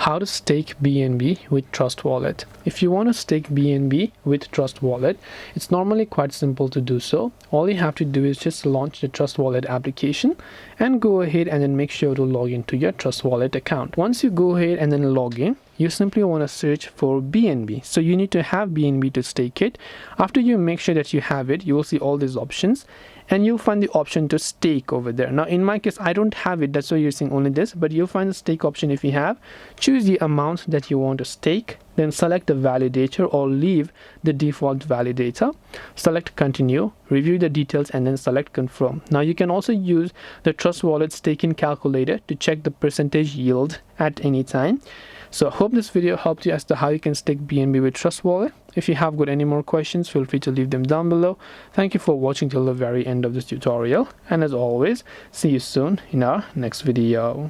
How to stake BNB with Trust Wallet. If you want to stake BNB with Trust Wallet, it's normally quite simple to do so. All you have to do is just launch the Trust Wallet application and go ahead and then make sure to log into your Trust Wallet account. Once you go ahead and then log in, you simply want to search for BNB. So you need to have BNB to stake it. After you make sure that you have it, you will see all these options and you'll find the option to stake over there. Now in my case, I don't have it, that's why you're seeing only this, but you'll find the stake option if you have. Choose the amount that you want to stake, then select the validator or leave the default validator. Select continue, review the details, and then select confirm. Now you can also use the Trust Wallet staking calculator to check the percentage yield at any time. So I hope this video helped you as to how you can stake BNB with Trust Wallet. If you have got any more questions, feel free to leave them down below. Thank you for watching till the very end of this tutorial. And as always, see you soon in our next video.